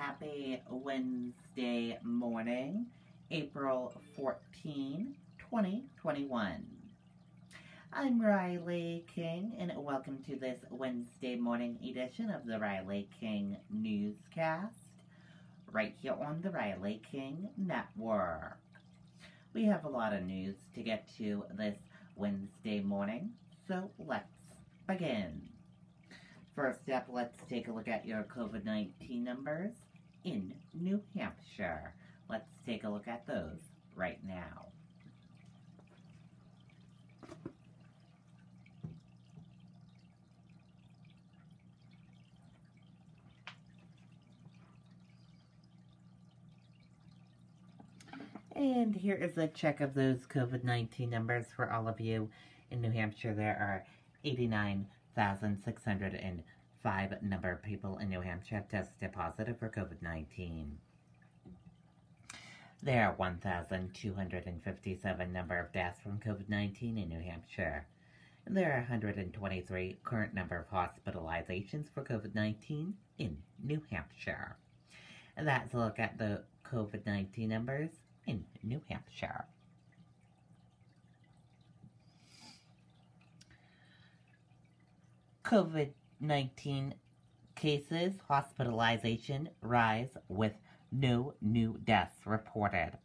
Happy Wednesday morning, April 14, 2021. I'm Riley King, and welcome to this Wednesday morning edition of the Riley King Newscast, right here on the Riley King Network. We have a lot of news to get to this Wednesday morning, so let's begin. First up, let's take a look at your COVID-19 numbers in New Hampshire. Let's take a look at those right now. And here is a check of those COVID-19 numbers for all of you in New Hampshire. There are 89,605 number of people in New Hampshire have tested positive for COVID-19. There are 1,257 number of deaths from COVID-19 in New Hampshire. And there are 123 current number of hospitalizations for COVID-19 in New Hampshire. And that's a look at the COVID-19 numbers in New Hampshire. COVID-19 cases, hospitalization rise with no new deaths reported.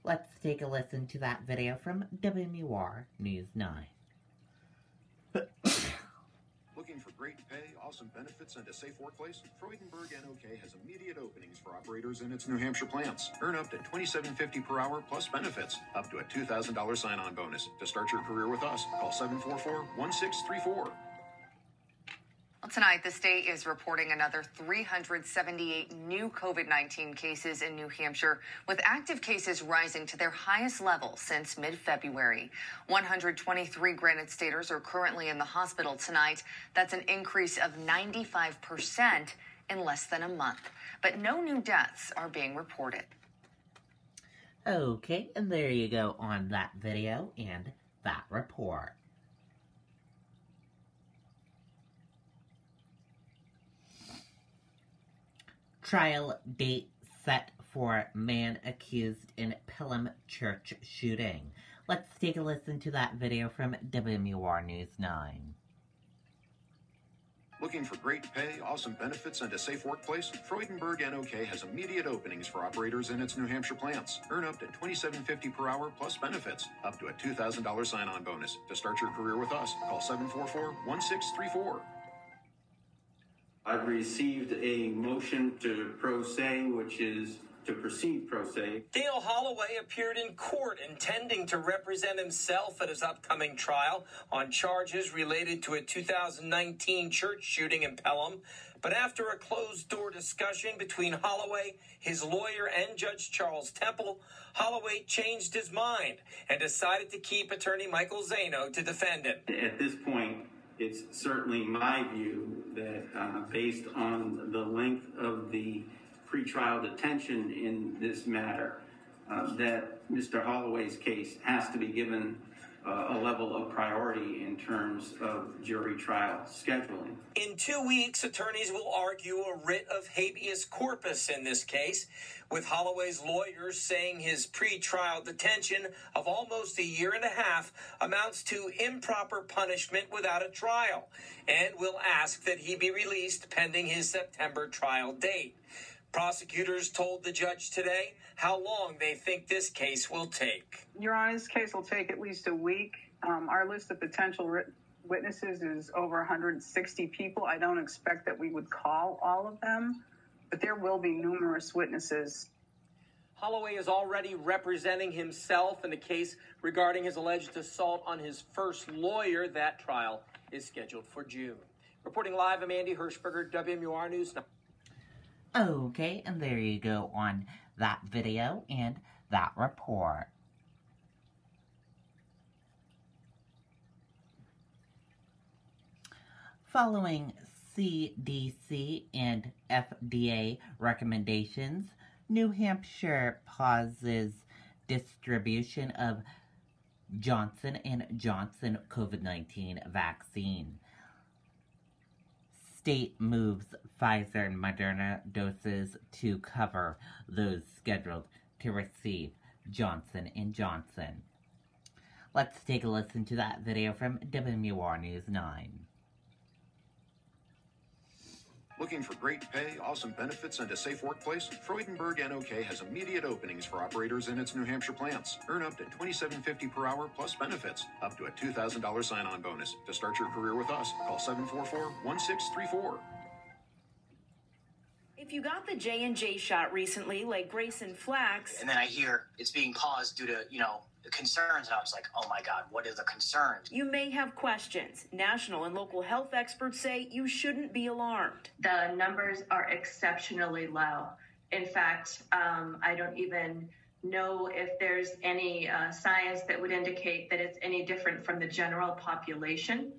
Let's take a listen to that video from WMUR News 9. Looking for great pay, awesome benefits, and a safe workplace? Freudenberg NOK has immediate openings for operators in its New Hampshire plants. Earn up to $27.50 per hour plus benefits, up to a $2,000 sign-on bonus. To start your career with us, call 744-1634. Well, tonight, the state is reporting another 378 new COVID-19 cases in New Hampshire, with active cases rising to their highest level since mid-February. 123 Granite Staters are currently in the hospital tonight. That's an increase of 95% in less than a month. But no new deaths are being reported. Okay, and there you go on that video and that report. Trial date set for man accused in Pelham church shooting. Let's take a listen to that video from WMUR News 9. Looking for great pay, awesome benefits, and a safe workplace? Freudenberg NOK has immediate openings for operators in its New Hampshire plants. Earn up to $27.50 per hour plus benefits, up to a $2,000 sign-on bonus. To start your career with us, call 744-1634. I've received a motion to pro se, which is to proceed pro se. Dale Holloway appeared in court intending to represent himself at his upcoming trial on charges related to a 2019 church shooting in Pelham. But after a closed-door discussion between Holloway, his lawyer, and Judge Charles Temple, Holloway changed his mind and decided to keep attorney Michael Zano to defend him. At this point, it's certainly my view that based on the length of the pretrial detention in this matter, that Mr. Holloway's case has to be given a level of priority in terms of jury trial scheduling. In 2 weeks, attorneys will argue a writ of habeas corpus in this case, with Holloway's lawyers saying his pretrial detention of almost a year and a half amounts to improper punishment without a trial, and will ask that he be released pending his September trial date. Prosecutors told the judge today how long they think this case will take. Your Honor, this case will take at least a week. Our list of potential witnesses is over 160 people. I don't expect that we would call all of them, but there will be numerous witnesses. Holloway is already representing himself in a case regarding his alleged assault on his first lawyer. That trial is scheduled for June. Reporting live, I'm Andy Hirschberger, WMUR News. Okay, and there you go on that video and that report. Following CDC and FDA recommendations, New Hampshire pauses distribution of Johnson & Johnson COVID-19 vaccine. state moves Pfizer and Moderna doses to cover those scheduled to receive Johnson & Johnson. Let's take a listen to that video from WMUR News 9. Looking for great pay, awesome benefits, and a safe workplace? Freudenberg NOK has immediate openings for operators in its New Hampshire plants. Earn up to $27.50 per hour plus benefits, up to a $2,000 sign-on bonus. To start your career with us, call 744-1634. If you got the J&J shot recently, like Grayson Flax... And then I hear it's being paused due to, concerns, and I was like, oh my God, what are the concerns? You may have questions. National and local health experts say you shouldn't be alarmed. The numbers are exceptionally low. In fact, I don't even know if there's any science that would indicate that it's any different from the general population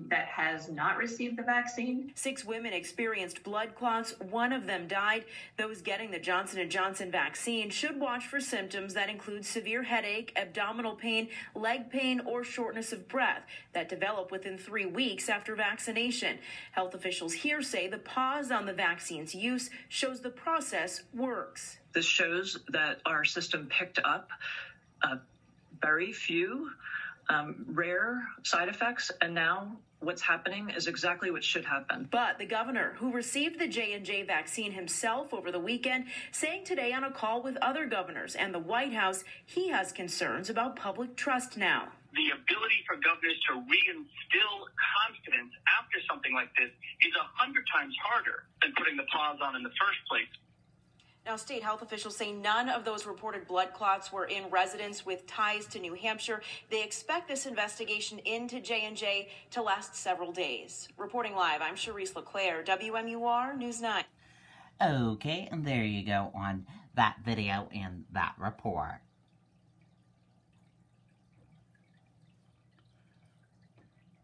that has not received the vaccine. 6 women experienced blood clots. 1 of them died. Those getting the Johnson & Johnson vaccine should watch for symptoms that include severe headache, abdominal pain, leg pain, or shortness of breath that develop within 3 weeks after vaccination. Health officials here say the pause on the vaccine's use shows the process works. This shows that our system picked up very few rare side effects, and now what's happening is exactly what should happen. But the governor, who received the J&J vaccine himself over the weekend, saying today on a call with other governors and the White House, he has concerns about public trust now. The ability for governors to reinstill confidence after something like this is 100 times harder than putting the pause on in the first place. Now, state health officials say none of those reported blood clots were in residents with ties to New Hampshire. They expect this investigation into J&J to last several days. Reporting live, I'm Charisse LeClaire, WMUR News 9. Okay, and there you go on that video and that report.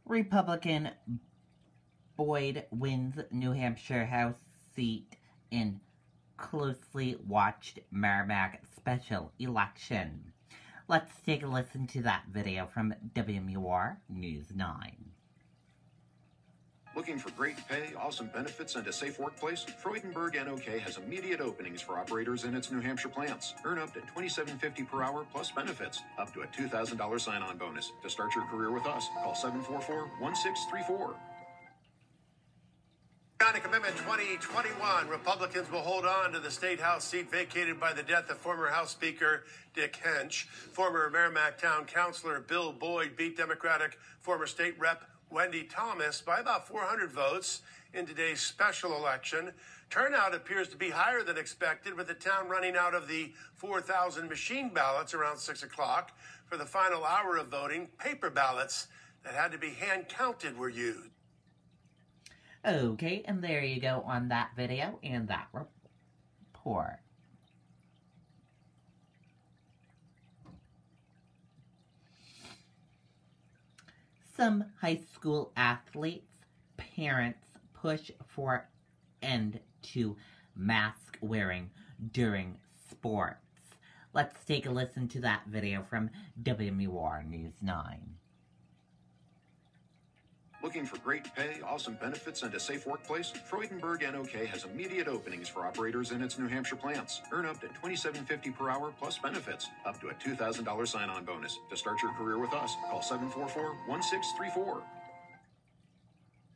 Republican Boyd wins New Hampshire House seat in closely watched Merrimack special election. Let's take a listen to that video from WMUR News 9. Looking for great pay, awesome benefits, and a safe workplace? Freudenberg NOK has immediate openings for operators in its New Hampshire plants. Earn up to $27.50 per hour plus benefits, up to a $2,000 sign-on bonus. To start your career with us, call 744-1634. Economic Amendment 2021, Republicans will hold on to the State House seat vacated by the death of former House Speaker Dick Hench. Former Merrimack Town Councilor Bill Boyd beat Democratic former State Rep Wendy Thomas by about 400 votes in today's special election. Turnout appears to be higher than expected, with the town running out of the 4,000 machine ballots around 6 o'clock. For the final hour of voting, paper ballots that had to be hand-counted were used. Okay, and there you go on that video and that report. Some high school athletes' parents push for end to mask wearing during sports. Let's take a listen to that video from WMUR News 9. Looking for great pay, awesome benefits, and a safe workplace? Freudenberg NOK has immediate openings for operators in its New Hampshire plants. Earn up to $27.50 per hour plus benefits, up to a $2,000 sign-on bonus. To start your career with us, call 744-1634.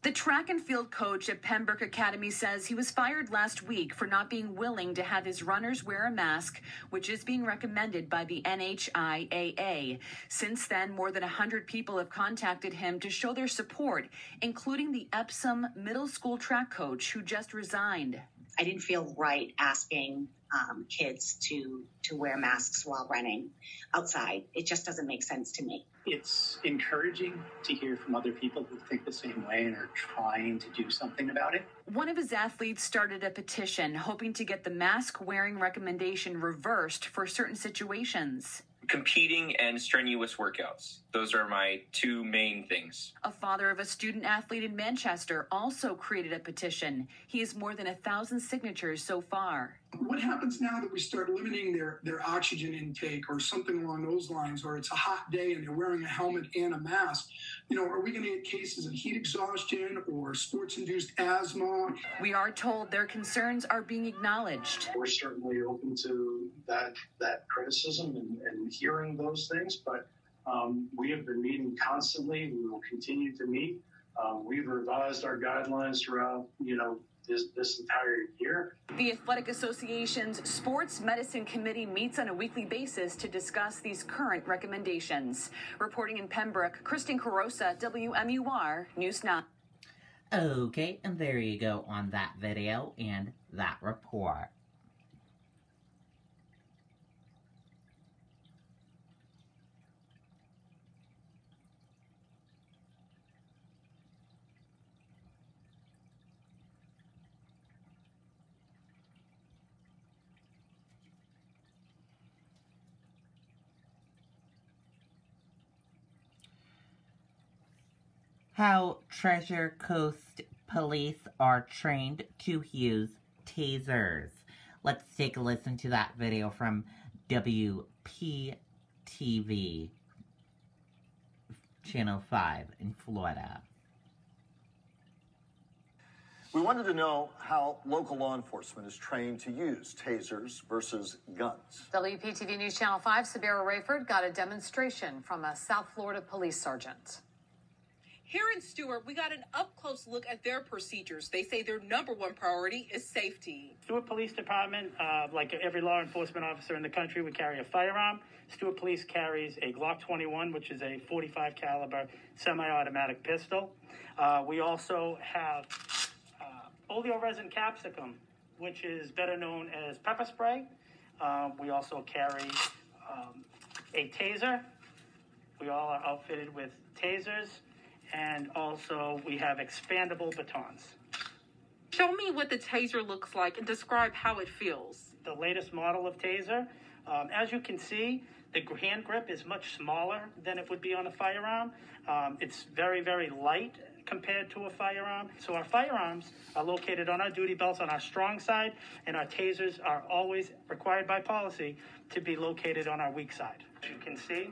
The track and field coach at Pembroke Academy says he was fired last week for not being willing to have his runners wear a mask, which is being recommended by the NHIAA. Since then, more than 100 people have contacted him to show their support, including the Epsom middle school track coach who just resigned. I didn't feel right asking kids to wear masks while running outside. It just doesn't make sense to me. It's encouraging to hear from other people who think the same way and are trying to do something about it. One of his athletes started a petition hoping to get the mask-wearing recommendation reversed for certain situations. competing and strenuous workouts. Those are my two main things. A father of a student athlete in Manchester also created a petition. He has more than 1,000 signatures so far. What happens now that we start limiting their oxygen intake or something along those lines, or it's a hot day and they're wearing a helmet and a mask? You know, are we going to get cases of heat exhaustion or sports-induced asthma? We are told their concerns are being acknowledged. We're certainly open to that criticism and hearing those things, but we have been meeting constantly. We will continue to meet. We've revised our guidelines throughout, this entire year. The Athletic Association's Sports Medicine Committee meets on a weekly basis to discuss these current recommendations. Reporting in Pembroke, Christine Carosa, WMUR News 9. Okay, and there you go on that video and that report. How Treasure Coast police are trained to use tasers. Let's take a listen to that video from WPTV, Channel 5 in Florida. We wanted to know how local law enforcement is trained to use tasers versus guns. WPTV News Channel 5, Sabira Rayford got a demonstration from a South Florida police sergeant. Here in Stewart, we got an up-close look at their procedures. They say their number one priority is safety. Stewart Police Department, like every law enforcement officer in the country, would carry a firearm. Stewart Police carries a Glock 21, which is a .45 caliber semi-automatic pistol. We also have oleoresin capsicum, which is better known as pepper spray. We also carry a taser. We all are outfitted with tasers. And also, we have expandable batons. Show me what the taser looks like and describe how it feels. The latest model of taser, as you can see, the hand grip is much smaller than it would be on a firearm. It's very, very light compared to a firearm. So our firearms are located on our duty belts on our strong side, and our tasers are always required by policy to be located on our weak side. As you can see,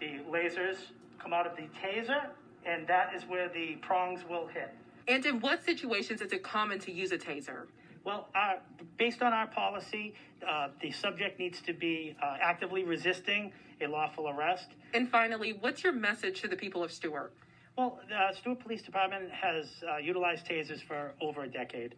the lasers come out of the taser, and that is where the prongs will hit. And in what situations is it common to use a taser? Well, based on our policy, the subject needs to be actively resisting a lawful arrest. And finally, what's your message to the people of Stewart? Well, the Stewart Police Department has utilized tasers for over a decade.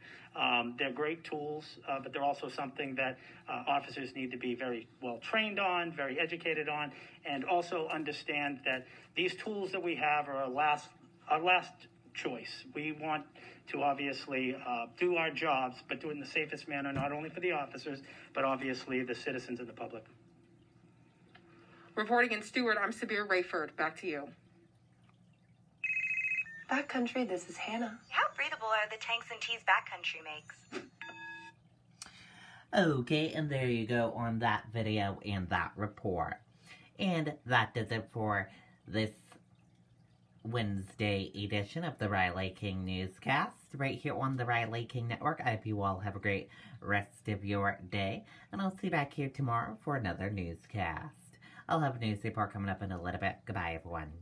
They're great tools, but they're also something that officers need to be very well trained on, very educated on, and also understand that these tools that we have are our last choice. We want to obviously do our jobs, but do it in the safest manner, not only for the officers, but obviously the citizens and the public. Reporting in Stewart, I'm Sabir Rayford. Back to you. Backcountry, this is Hannah. How breathable are the tanks and teas Backcountry makes? Okay, and there you go on that video and that report. And that does it for this Wednesday edition of the Riley King Newscast, right here on the Riley King Network. I hope you all have a great rest of your day, and I'll see you back here tomorrow for another newscast. I'll have a news report coming up in a little bit. Goodbye, everyone.